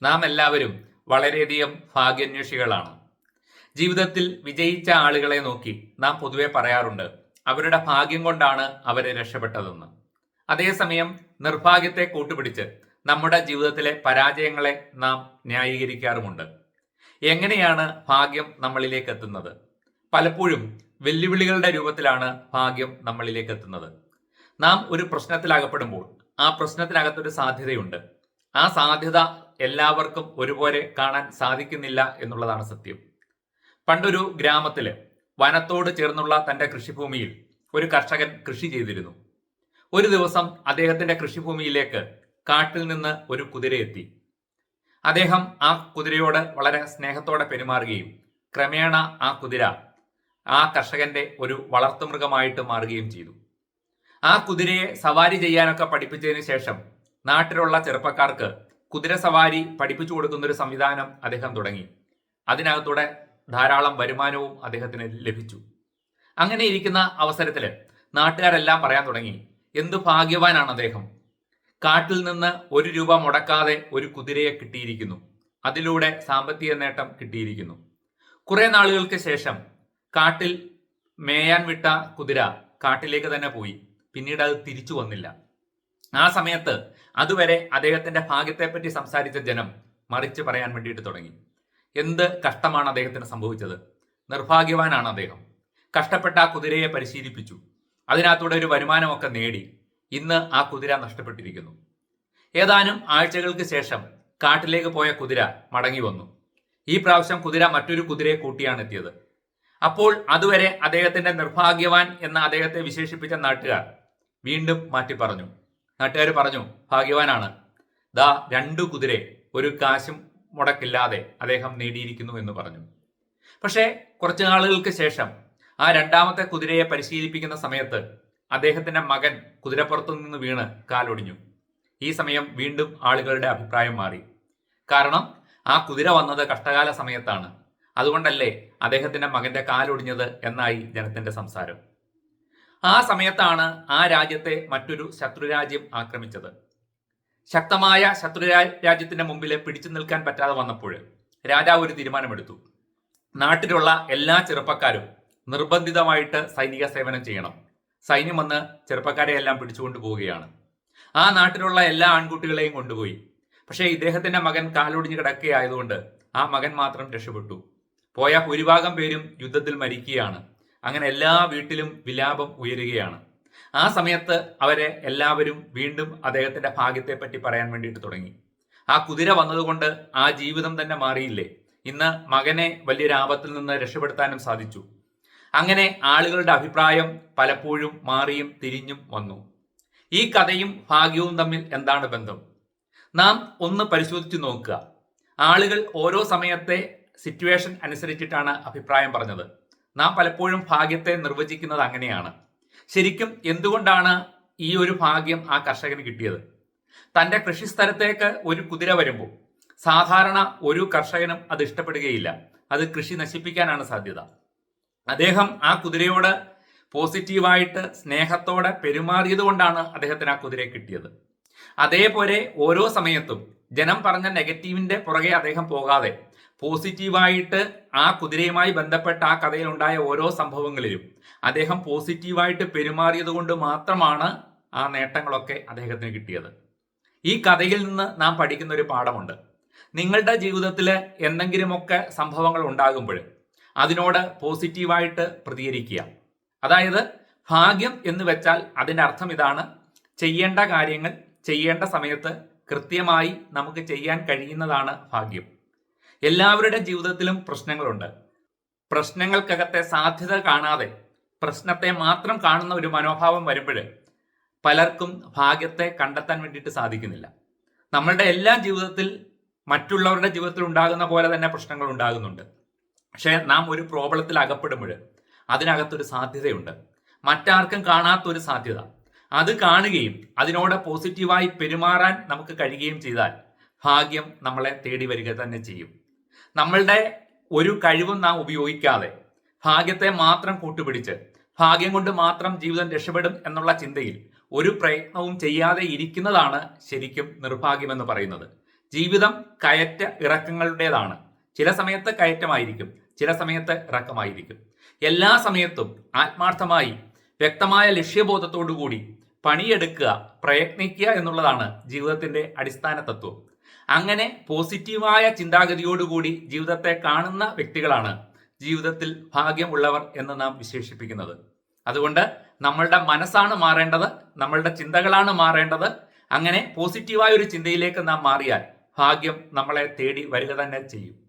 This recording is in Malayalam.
നാം എല്ലാവരും വളരെയധികം ഭാഗ്യാന്വേഷികളാണ്. ജീവിതത്തിൽ വിജയിച്ച ആളുകളെ നോക്കി നാം പൊതുവെ പറയാറുണ്ട്, അവരുടെ ഭാഗ്യം കൊണ്ടാണ് അവരെ രക്ഷപ്പെട്ടതെന്ന്. അതേസമയം നിർഭാഗ്യത്തെ കൂട്ടുപിടിച്ച് നമ്മുടെ ജീവിതത്തിലെ പരാജയങ്ങളെ നാം ന്യായീകരിക്കാറുമുണ്ട്. എങ്ങനെയാണ് ഭാഗ്യം നമ്മളിലേക്ക് എത്തുന്നത്? പലപ്പോഴും വെല്ലുവിളികളുടെ രൂപത്തിലാണ് ഭാഗ്യം നമ്മളിലേക്ക് എത്തുന്നത്. നാം ഒരു പ്രശ്നത്തിലകപ്പെടുമ്പോൾ ആ പ്രശ്നത്തിനകത്തൊരു സാധ്യതയുണ്ട്. ആ സാധ്യത എല്ലാവർക്കും ഒരുപോലെ കാണാൻ സാധിക്കുന്നില്ല എന്നുള്ളതാണ് സത്യം. പണ്ടൊരു ഗ്രാമത്തില് വനത്തോട് ചേർന്നുള്ള തന്റെ കൃഷിഭൂമിയിൽ ഒരു കർഷകൻ കൃഷി ചെയ്തിരുന്നു. ഒരു ദിവസം അദ്ദേഹത്തിന്റെ കൃഷിഭൂമിയിലേക്ക് കാട്ടിൽ നിന്ന് ഒരു കുതിര എത്തി. അദ്ദേഹം ആ കുതിരയോട് വളരെ സ്നേഹത്തോടെ പെരുമാറുകയും ക്രമേണ ആ കുതിര ആ കർഷകന്റെ ഒരു വളർത്തുമൃഗമായിട്ട് മാറുകയും ചെയ്തു. ആ കുതിരയെ സവാരി ചെയ്യാനൊക്കെ പഠിപ്പിച്ചതിന് ശേഷം നാട്ടിലുള്ള ചെറുപ്പക്കാർക്ക് കുതിര സവാരി പഠിപ്പിച്ചു കൊടുക്കുന്ന ഒരു സംവിധാനം അദ്ദേഹം തുടങ്ങി. അതിനകത്തൂടെ ധാരാളം വരുമാനവും അദ്ദേഹത്തിന് ലഭിച്ചു. അങ്ങനെ ഇരിക്കുന്ന അവസരത്തില് നാട്ടുകാരെല്ലാം പറയാൻ തുടങ്ങി, എന്തു ഭാഗ്യവാനാണ് അദ്ദേഹം, കാട്ടിൽ നിന്ന് 1 രൂപ മുടക്കാതെ ഒരു കുതിരയെ കിട്ടിയിരിക്കുന്നു, അതിലൂടെ സാമ്പത്തിക നേട്ടം കിട്ടിയിരിക്കുന്നു. കുറെ നാളുകൾക്ക് ശേഷം കാട്ടിൽ മേയാൻ വിട്ട കുതിര കാട്ടിലേക്ക് തന്നെ പോയി. പിന്നീട് അത് തിരിച്ചു വന്നില്ല. ആ സമയത്ത് അതുവരെ അദ്ദേഹത്തിന്റെ ഭാഗ്യത്തെപ്പറ്റി സംസാരിച്ച ജനം മറിച്ച് പറയാൻ വേണ്ടിയിട്ട് തുടങ്ങി. എന്ത് കഷ്ടമാണ് അദ്ദേഹത്തിന് സംഭവിച്ചത്, നിർഭാഗ്യവാനാണ് അദ്ദേഹം. കഷ്ടപ്പെട്ട ആ കുതിരയെ പരിശീലിപ്പിച്ചു, അതിനകത്തൂടെ ഒരു വരുമാനമൊക്കെ നേടി. ഇന്ന് ആ കുതിര നഷ്ടപ്പെട്ടിരിക്കുന്നു. ഏതാനും ആഴ്ചകൾക്ക് ശേഷം കാട്ടിലേക്ക് പോയ കുതിര മടങ്ങി വന്നു. ഈ പ്രാവശ്യം കുതിര മറ്റൊരു കുതിരയെ കൂട്ടിയാണ് എത്തിയത്. അപ്പോൾ അതുവരെ അദ്ദേഹത്തിന്റെ നിർഭാഗ്യവാൻ എന്ന അദ്ദേഹത്തെ വിശേഷിപ്പിച്ച നാട്ടുകാർ വീണ്ടും മാറ്റി പറഞ്ഞു. നാട്ടുകാർ പറഞ്ഞു, ഭാഗ്യവാനാണ്, ദാ 2 കുതിര ഒരു കാശും മുടക്കില്ലാതെ അദ്ദേഹം നേടിയിരിക്കുന്നു എന്ന് പറഞ്ഞു. പക്ഷേ കുറച്ചു നാളുകൾക്ക് ശേഷം ആ 2ാമത്തെ കുതിരയെ പരിശീലിപ്പിക്കുന്ന സമയത്ത് അദ്ദേഹത്തിന്റെ മകൻ കുതിരപ്പുറത്തു നിന്ന് വീണ് കാലൊടിഞ്ഞു. ഈ സമയം വീണ്ടും ആളുകളുടെ അഭിപ്രായം മാറി. കാരണം ആ കുതിര വന്നത് കഷ്ടകാല സമയത്താണ്. അതുകൊണ്ടല്ലേ അദ്ദേഹത്തിന്റെ മകന്റെ കാലൊടിഞ്ഞത് എന്നായി ജനത്തിന്റെ സംസാരം. ആ സമയത്താണ് ആ രാജ്യത്തെ മറ്റൊരു ശത്രുരാജ്യം ആക്രമിച്ചത്. ശക്തമായ ശത്രുരാജ്യത്തിന്റെ മുമ്പിൽ പിടിച്ചു നിൽക്കാൻ പറ്റാതെ വന്നപ്പോൾ രാജാവ് ഒരു തീരുമാനമെടുത്തു. നാട്ടിലുള്ള എല്ലാ ചെറുപ്പക്കാരും നിർബന്ധിതമായിട്ട് സൈനിക സേവനം ചെയ്യണം. സൈന്യം വന്ന് ചെറുപ്പക്കാരെ എല്ലാം പിടിച്ചുകൊണ്ടു പോവുകയാണ്. ആ നാട്ടിലുള്ള എല്ലാ ആൺകുട്ടികളെയും കൊണ്ടുപോയി. പക്ഷേ ഇദ്ദേഹത്തിന്റെ മകൻ കാലൊടിഞ്ഞ് കിടക്കുകയായതുകൊണ്ട് ആ മകൻ മാത്രം രക്ഷപ്പെട്ടു. പോയ ഭൂരിഭാഗം പേരും യുദ്ധത്തിൽ മരിക്കുകയാണ്. അങ്ങനെ എല്ലാ വീട്ടിലും വിലാപം ഉയരുകയാണ്. ആ സമയത്ത് അവരെ എല്ലാവരും വീണ്ടും അദ്ദേഹത്തിന്റെ ഭാഗ്യത്തെപ്പറ്റി പറയാൻ വേണ്ടിയിട്ട് തുടങ്ങി. ആ കുതിര വന്നതുകൊണ്ട് ആ ജീവിതം തന്നെ മാറിയില്ലേ, ഇന്ന് മകനെ വലിയൊരു ആപത്തിൽ നിന്ന് രക്ഷപ്പെടുത്താനും സാധിച്ചു. അങ്ങനെ ആളുകളുടെ അഭിപ്രായം പലപ്പോഴും മാറിയും തിരിഞ്ഞും വന്നു. ഈ കഥയും ഭാഗ്യവും തമ്മിൽ എന്താണ് ബന്ധം? നാം ഒന്ന് പരിശോധിച്ചു നോക്കുക. ആളുകൾ ഓരോ സമയത്തെ സിറ്റുവേഷൻ അനുസരിച്ചിട്ടാണ് അഭിപ്രായം പറഞ്ഞത്. നാം പലപ്പോഴും ഭാഗ്യത്തെ നിർവചിക്കുന്നത് അങ്ങനെയാണ്. ശരിക്കും എന്തുകൊണ്ടാണ് ഈ ഒരു ഭാഗ്യം ആ കർഷകന് കിട്ടിയത്? തന്റെ കൃഷിസ്ഥലത്തേക്ക് ഒരു കുതിര വരുമ്പോൾ സാധാരണ ഒരു കർഷകനും അത് ഇഷ്ടപ്പെടുകയില്ല. അത് കൃഷി നശിപ്പിക്കാനാണ് സാധ്യത. അദ്ദേഹം ആ കുതിരയോട് പോസിറ്റീവായിട്ട് സ്നേഹത്തോടെ പെരുമാറിയത് കൊണ്ടാണ് അദ്ദേഹത്തിന് ആ കുതിരയെ കിട്ടിയത്. അതേപോലെ ഓരോ സമയത്തും ജനം പറഞ്ഞ നെഗറ്റീവിന്റെ പുറകെ അദ്ദേഹം പോകാതെ പോസിറ്റീവായിട്ട് ആ കുതിരയുമായി ബന്ധപ്പെട്ട ആ കഥയിൽ ഉണ്ടായ ഓരോ സംഭവങ്ങളിലും അദ്ദേഹം പോസിറ്റീവായിട്ട് പെരുമാറിയത് കൊണ്ട് മാത്രമാണ് ആ നേട്ടങ്ങളൊക്കെ അദ്ദേഹത്തിന് കിട്ടിയത്. ഈ കഥയിൽ നിന്ന് നാം പഠിക്കുന്ന ഒരു പാഠമുണ്ട്. നിങ്ങളുടെ ജീവിതത്തിൽ എന്തെങ്കിലുമൊക്കെ സംഭവങ്ങൾ ഉണ്ടാകുമ്പോൾ അതിനോട് പോസിറ്റീവായിട്ട് പ്രതികരിക്കുക. അതായത് ഭാഗ്യം എന്ന് വെച്ചാൽ അതിൻ്റെ അർത്ഥം ഇതാണ്: ചെയ്യേണ്ട കാര്യങ്ങൾ ചെയ്യേണ്ട സമയത്ത് കൃത്യമായി നമുക്ക് ചെയ്യാൻ കഴിയുന്നതാണ് ഭാഗ്യം. എല്ലാവരുടെ ജീവിതത്തിലും പ്രശ്നങ്ങളുണ്ട്. പ്രശ്നങ്ങൾക്കകത്തെ സാധ്യത കാണാതെ പ്രശ്നത്തെ മാത്രം കാണുന്ന ഒരു മനോഭാവം വരുമ്പോൾ പലർക്കും ഭാഗ്യത്തെ കണ്ടെത്താൻ വേണ്ടിയിട്ട് സാധിക്കുന്നില്ല. നമ്മളുടെ എല്ലാ ജീവിതത്തിൽ മറ്റുള്ളവരുടെ ജീവിതത്തിൽ ഉണ്ടാകുന്ന പോലെ തന്നെ പ്രശ്നങ്ങൾ ഉണ്ടാകുന്നുണ്ട്. പക്ഷേ നാം ഒരു പ്രോബ്ലത്തിൽ അകപ്പെടുമ്പോൾ അതിനകത്തൊരു സാധ്യതയുണ്ട്, മറ്റാർക്കും കാണാത്തൊരു സാധ്യത. അത് കാണുകയും അതിനോട് പോസിറ്റീവായി പെരുമാറാൻ നമുക്ക് കഴിയുകയും ചെയ്താൽ ഭാഗ്യം നമ്മളെ തേടി വരിക തന്നെ ചെയ്യും. നമ്മളുടെ ഒരു കഴിവും നാം ഉപയോഗിക്കാതെ ഭാഗ്യത്തെ മാത്രം കൂട്ടുപിടിച്ച് ഭാഗ്യം കൊണ്ട് മാത്രം ജീവിതം രക്ഷപ്പെടും എന്നുള്ള ചിന്തയിൽ ഒരു പ്രയത്നവും ചെയ്യാതെ ഇരിക്കുന്നതാണ് ശരിക്കും നിർഭാഗ്യമെന്ന് പറയുന്നത്. ജീവിതം കയറ്റ ഇറക്കങ്ങളുടേതാണ്. ചില സമയത്ത് കയറ്റമായിരിക്കും, ചില സമയത്ത് ഇറക്കമായിരിക്കും. എല്ലാ സമയത്തും ആത്മാർത്ഥമായി വ്യക്തമായ ലക്ഷ്യബോധത്തോടു കൂടി പണിയെടുക്കുക, പ്രയത്നിക്കുക എന്നുള്ളതാണ് ജീവിതത്തിന്റെ അടിസ്ഥാന തത്വം. അങ്ങനെ പോസിറ്റീവായ ചിന്താഗതിയോടുകൂടി ജീവിതത്തെ കാണുന്ന വ്യക്തികളാണ് ജീവിതത്തിൽ ഭാഗ്യമുള്ളവർ എന്ന് നാം വിശേഷിപ്പിക്കുന്നത്. അതുകൊണ്ട് നമ്മളുടെ മനസ്സാണ് മാറേണ്ടത്, നമ്മളുടെ ചിന്തകളാണ് മാറേണ്ടത്. അങ്ങനെ പോസിറ്റീവായ ഒരു ചിന്തയിലേക്ക് നാം മാറിയാൽ ഭാഗ്യം നമ്മളെ തേടി വരിക തന്നെ ചെയ്യും.